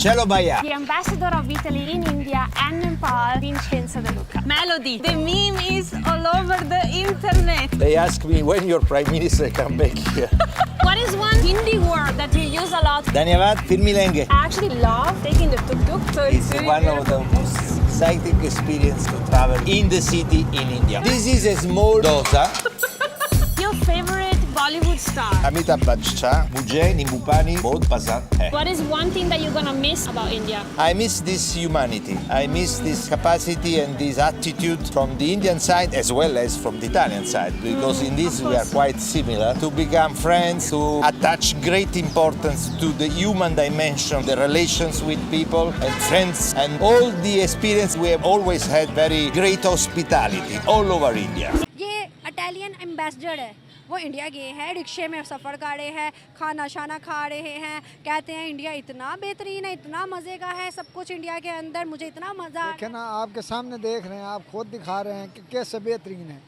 Cielo Baia. The ambassador of Italy in India and Nepal, Vincenzo De Luca. Melody. The meme is all over the internet. They ask me when your prime minister come back here. What is one Hindi word that you use a lot? Dhanyavad, फिर मिलेंगे. I actually love taking the tuk-tuk. So It's one of the most exciting experience to travel in the city in India. This is a small dosa. Your favorite Bollywood star? Amitabh Bachchan, मुझे नींबू पानी बहुत पसंद है. What is one thing that you're gonna miss about India? I miss this humanity. I miss this capacity and this attitude from the Indian side as well as from the Italian side, because in this we are quite similar. To become friends, to attach great importance to the human dimension, the relations with people and friends, and all the experience we have always had very great hospitality all over India. ये Italian ambassador है, वो India गए हैं, रिक्शे में सफ़र कर रहे हैं, खाना शाना खा रहे हैं, कहते हैं इंडिया इतना बेहतरीन है, इतना मज़े का है, सब कुछ इंडिया के अंदर, मुझे इतना मज़ा आ देखें ना, आपके सामने देख रहे हैं, आप खुद दिखा रहे हैं कि कैसे बेहतरीन है।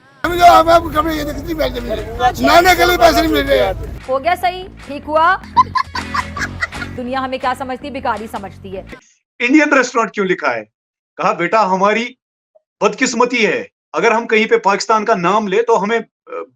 नाने के लिए पैसे नहीं मिल रहे। हो गया सही, ठीक हुआ। दुनिया हमें क्या समझती, भिखारी समझती है। इंडियन रेस्टोरेंट क्यों लिखा है? कहा बेटा हमारी बदकिस्मती है, अगर हम कहीं पे पाकिस्तान का नाम ले तो हमें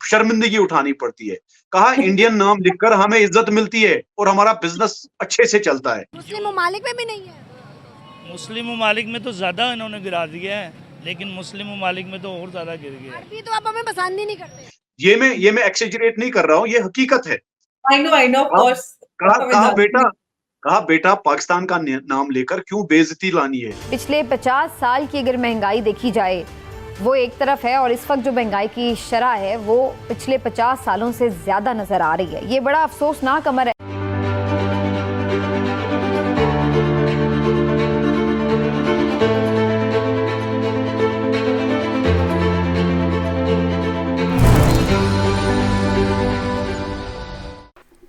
शर्मिंदगी उठानी पड़ती है। कहा इंडियन नाम लिखकर हमें इज्जत मिलती है और हमारा बिजनेस अच्छे से चलता है। मुस्लिम ममालिक में भी नहीं है। मुस्लिम ममालिक में तो ज्यादा इन्होंने गिरा दिया है, लेकिन मुस्लिम ममालिक में तो और ज्यादा गिर गया है। अभी तो आप हमें पसंद ही नहीं करते। ये मैं एक्सेजरेट नहीं कर रहा हूँ, ये हकीकत है। I know, of course. कहा बेटा पाकिस्तान का नाम लेकर क्यों बेइज्जती लानी है। पिछले 50 साल की अगर महंगाई देखी जाए वो एक तरफ है, और इस वक्त जो महंगाई की शरह है वो पिछले 50 सालों से ज्यादा नजर आ रही है। ये बड़ा अफसोसनाक अमर है।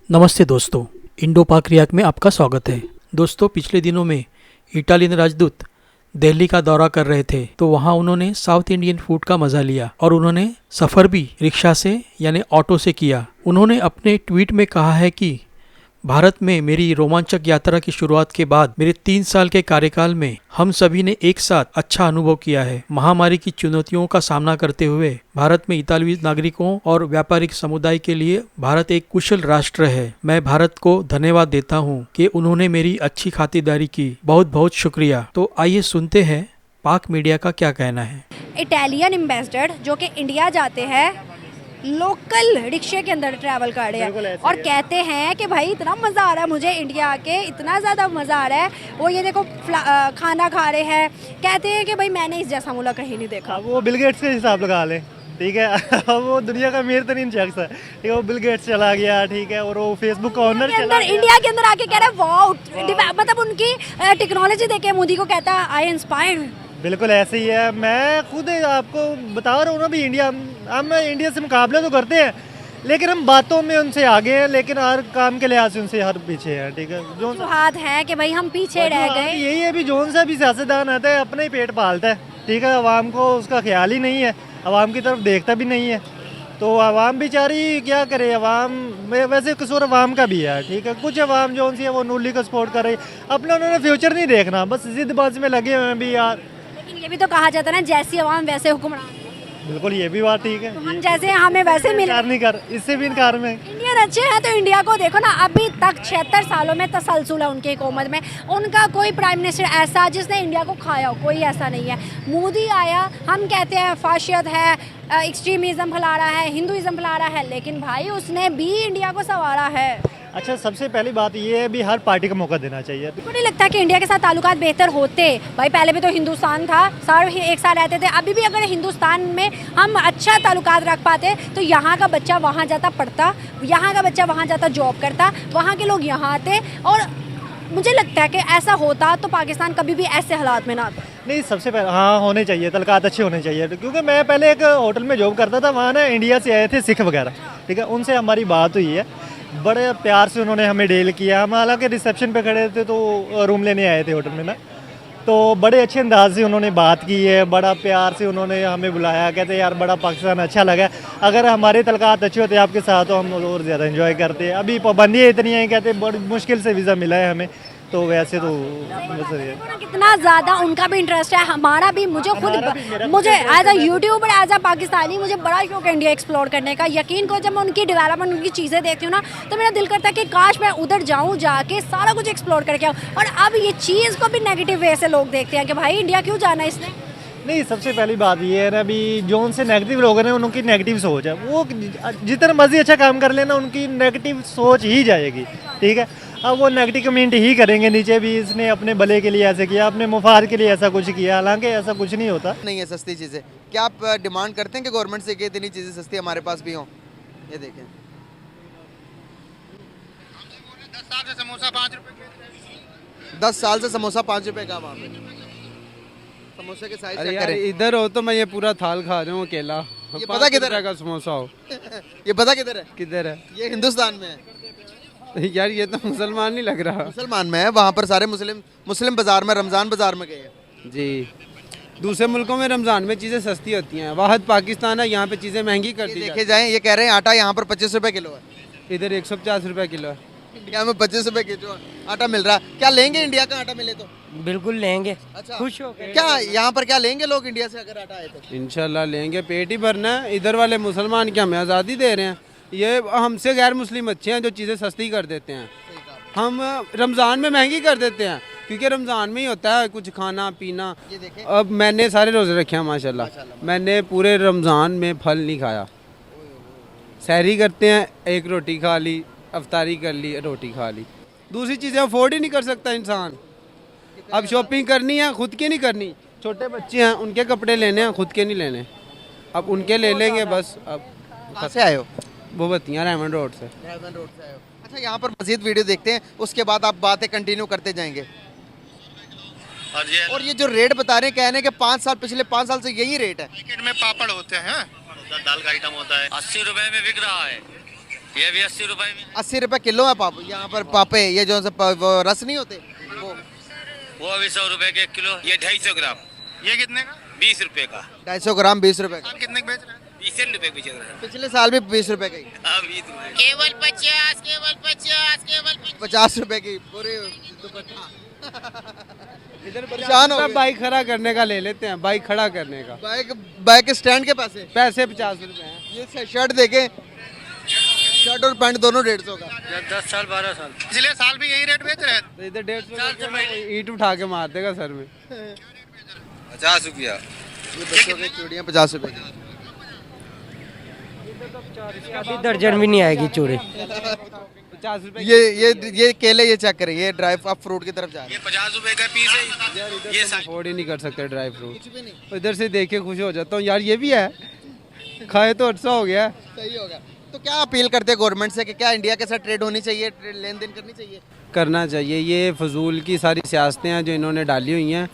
नमस्ते दोस्तों, इंडो पाक रियाक में आपका स्वागत है। दोस्तों, पिछले दिनों में इटालियन राजदूत दिल्ली का दौरा कर रहे थे, तो वहाँ उन्होंने साउथ इंडियन फूड का मज़ा लिया और उन्होंने सफ़र भी रिक्शा से यानी ऑटो से किया। उन्होंने अपने ट्वीट में कहा है कि भारत में मेरी रोमांचक यात्रा की शुरुआत के बाद मेरे 3 साल के कार्यकाल में हम सभी ने एक साथ अच्छा अनुभव किया है। महामारी की चुनौतियों का सामना करते हुए भारत में इतालवी नागरिकों और व्यापारिक समुदाय के लिए भारत एक कुशल राष्ट्र है। मैं भारत को धन्यवाद देता हूँ कि उन्होंने मेरी अच्छी खातिरदारी की। बहुत बहुत शुक्रिया। तो आइए सुनते हैं पाक मीडिया का क्या कहना है। इटालियन एम्बेसडर जो कि इंडिया जाते हैं, लोकल रिक्शे के अंदर ट्रैवल कर रहे हैं और कहते हैं कि भाई इतना मज़ा आ रहा है मुझे इंडिया आके, इतना ज़्यादा मज़ा आ रहा है। वो ये देखो खाना खा रहे हैं, कहते हैं कि भाई मैंने इस जैसा मुल्क कहीं नहीं देखा। वो बिल गेट्स के हिसाब लगा ले, ठीक है। वो दुनिया का अमीर तरीन शख्स है, ठीक है। वो बिल गेट्स चला गया, ठीक है, और वो फेसबुक का ओनर चला गया। इंडिया के अंदर आके कह रहा है वाओ, मतलब उनकी टेक्नोलॉजी देखे मोदी को कहता है आई इंस्पायर्ड। बिल्कुल ऐसे ही है। मैं खुद आपको बता रहा हूँ ना भी, हम इंडिया से मुकाबला तो करते हैं, लेकिन हम बातों में उनसे आगे हैं, लेकिन हर काम के लिहाज से उनसे हर पीछे हैं, ठीक है। जो हाथ है कि भाई हम पीछे रह गए। यही है भी, जोन सा भी सियासतदान आता है अपना ही पेट पालता है, ठीक है। अवाम को उसका ख्याल ही नहीं है, अवाम की तरफ देखता भी नहीं है। तो अवाम बेचारी क्या करे, अवाम वैसे कसूर अवाम का भी है, ठीक है। कुछ अवाम जो सी है वो नूली को सपोर्ट कर रही, अपना उन्होंने फ्यूचर नहीं देखना, बस जिद्दबाजी में लगे हुए हैं भी यार। लेकिन ये भी तो कहा जाता है ना, जैसी अवाम वैसे हुक्मरान। बिल्कुल, ये भी बात ठीक है। तो हम जैसे हमें वैसे मिल नहीं कर, इससे भी इनकार में। इंडियन अच्छे हैं तो इंडिया को देखो ना, अभी तक 76 सालों में तसलसल है उनकी हुकूमत में। उनका कोई प्राइम मिनिस्टर ऐसा जिसने इंडिया को खाया हो, कोई ऐसा नहीं है। मोदी आया, हम कहते हैं फाशियत है, एक्सट्रीमिज्म फैला रहा है, हिंदुइज्म फैला रहा है, लेकिन भाई उसने भी इंडिया को संवारा है। अच्छा, सबसे पहली बात ये है भी हर पार्टी को मौका देना चाहिए। मुझे नहीं लगता कि इंडिया के साथ ताल्लुकात बेहतर होते। भाई पहले भी तो हिंदुस्तान था, सारे एक साथ रहते थे। अभी भी अगर हिंदुस्तान में हम अच्छा ताल्लुकात रख पाते तो यहाँ का बच्चा वहाँ जाता पढ़ता, यहाँ का बच्चा वहाँ जाता जॉब करता, वहाँ के लोग यहाँ आते, और मुझे लगता है कि ऐसा होता तो पाकिस्तान कभी भी ऐसे हालात में ना आता। नहीं, सबसे पहले हाँ होने चाहिए, तलकात अच्छे होने चाहिए। क्योंकि मैं पहले एक होटल में जॉब करता था, वहाँ ना इंडिया से आए थे सिख वगैरह, ठीक है। उनसे हमारी बात हुई है, बड़े प्यार से उन्होंने हमें डील किया। हम हालांकि रिसेप्शन पे खड़े थे तो रूम लेने आए थे होटल में ना, तो बड़े अच्छे अंदाज से उन्होंने बात की है, बड़ा प्यार से उन्होंने हमें बुलाया। कहते यार बड़ा पाकिस्तान अच्छा लगा, अगर हमारे तलकात अच्छे होते आपके साथ तो हम और ज़्यादा एंजॉय करते। अभी पाबंदियाँ इतनी हैं, कहते बड़ी मुश्किल से वीज़ा मिला है हमें, तो वैसे तो बस ये कितना ज़्यादा उनका भी इंटरेस्ट है, हमारा भी। मुझे as a YouTuber, as a Pakistani, मुझे बड़ा शौक है इंडिया एक्सप्लोर करने का। यकीन करो, जब मैं उनकी डेवलपमेंट, उनकी चीज़ें देखती हूँ ना, तो मेरा दिल करता है कि काश मैं उधर जाऊँ, जाके सारा कुछ एक्सप्लोर करके आऊँ। और अब ये चीज़ को भी नेगेटिव वे से लोग देखते हैं कि भाई इंडिया क्यों जाना है इसने। नहीं, सबसे पहली बात ये है ना, अभी जो उनसे नेगेटिव लोग हैं उनकी नेगेटिव सोच है। वो जितना मर्जी अच्छा काम कर लेना, उनकी नेगेटिव सोच ही जाएगी, ठीक है। अब वो नेगेटिव कमेंट ही करेंगे नीचे भी, इसने अपने भले के लिए ऐसे किया, अपने मुफाद के लिए ऐसा कुछ किया, हालांकि ऐसा कुछ नहीं होता। नहीं है सस्ती चीज़ें। क्या आप डिमांड करते हैं कि गवर्नमेंट से कि इतनी चीज़ें सस्ती हमारे पास भी हों? ये देखें, 10 साल से समोसा 5 रुपए, 10 साल से समोसा 5 रुपए का वहाँ पे। समोसे के साइज चेक करें। इधर हो तो मैं ये पूरा थाल खा रहा हूँ अकेला। ये पता किधर है का समोसा हो ये पता किधर है? किधर है? ये हिंदुस्तान में है यार ये तो मुसलमान नहीं लग रहा। मुसलमान में है, वहाँ पर सारे मुस्लिम बाजार में, रमज़ान बाजार में गए हैं जी। दूसरे मुल्कों में रमज़ान में चीज़ें सस्ती होती हैं, वाहद पाकिस्तान है, यहाँ पे चीज़ें महंगी कर दी देखे जाएं। ये कह रहे हैं आटा यहाँ पर 25 रुपए किलो है, इधर 150 रुपए किलो है। इंडिया में 25 रुपए किलो आटा मिल रहा है। क्या लेंगे इंडिया का आटा मिले तो? बिल्कुल लेंगे। अच्छा, खुश हो गए। क्या यहाँ पर क्या लेंगे लोग इंडिया से अगर आटा आए तो? इंशाल्लाह लेंगे, पेट ही भरना है। इधर वाले मुसलमान क्या हमें आज़ादी दे रहे हैं? ये हमसे गैर मुस्लिम अच्छे हैं जो चीज़ें सस्ती कर देते हैं। हम रमज़ान में महंगी कर देते हैं, क्योंकि रमज़ान में ही होता है कुछ खाना पीना। अब मैंने सारे रोज़े रखे हैं माशाल्लाह, मैंने पूरे रमज़ान में फल नहीं खाया। सहरी करते हैं, एक रोटी खा ली, अफ्तारी कर ली, रोटी खा ली। दूसरी चीज़ें अफोर्ड ही नहीं कर सकता इंसान। अब शॉपिंग करनी है, खुद की नहीं करनी। छोटे बच्चे हैं, उनके कपड़े लेने हैं, खुद के नहीं लेने। अब उनके ले लेंगे बस। अब कहाँ से आए हो? भूबतियाँ, रेमंड रोड से। रेमंड रोड से आए हो। अच्छा, यहाँ पर मजीद वीडियो देखते हैं, उसके बाद आप बातें कंटिन्यू करते जाएंगे। और ये जो रेट बता रहे हैं, कह रहे हैं कि 5 साल, पिछले 5 साल से यही रेट है। पैकेट में पापड़ होते हैं, दाल का आइटम होता है, 80 रुपए में बिक रहा है। ये भी 80 रुपए में, 80 रुपए किलो है पाप यहाँ पर पापे। ये जो वो रस नहीं होते वो अभी 100 रुपए के किलो। ये 250 ग्राम, ये कितने का? 20 रुपए का। 250 ग्राम 20 रुपए का। कितने का बेच रहे हैं? 20 रुपए बेच रहे हैं। पिछले साल भी 20 रुपए का ही। केवल 50, केवल 50, केवल 50 रुपए की पूरे दुपट्टा। इधर परेशान हो गए। बाइक खड़ा करने का ले लेते हैं, बाइक खड़ा करने का। बाइक स्टैंड के पैसे 50 रुपए हैं। ये शर्ट देखें, शर्ट और पैंट दोनों 150 का। 10 साल 12 साल पिछले साल भी यही रेट बेच रहे हैं। तो इधर 150 ईंट उठा के मार देगा सर में। 50 रुपया। ये बच्चों की चूड़ियाँ 50 रुपए की। अभी दर्जन भी नहीं आएगी चूड़ी। 50 रुपए। ये केले, ये चेक करें, ये ड्राई फ्रूट की तरफ जा रहे हैं। ये 50 रुपए का पीस है। ये अफोर्ड ही नहीं कर सकते ड्राई फ्रूट। इधर से देख के खुश हो जाता हूँ, यार ये भी है, खाए तो अच्छा हो गया। सही होगा। तो क्या अपील करते हैं गवर्नमेंट से कि क्या इंडिया के साथ ट्रेड होनी चाहिए, लेन देन करनी चाहिए? करना चाहिए। ये फजूल की सारी सियासतें हैं जो इन्होंने डाली हुई हैं।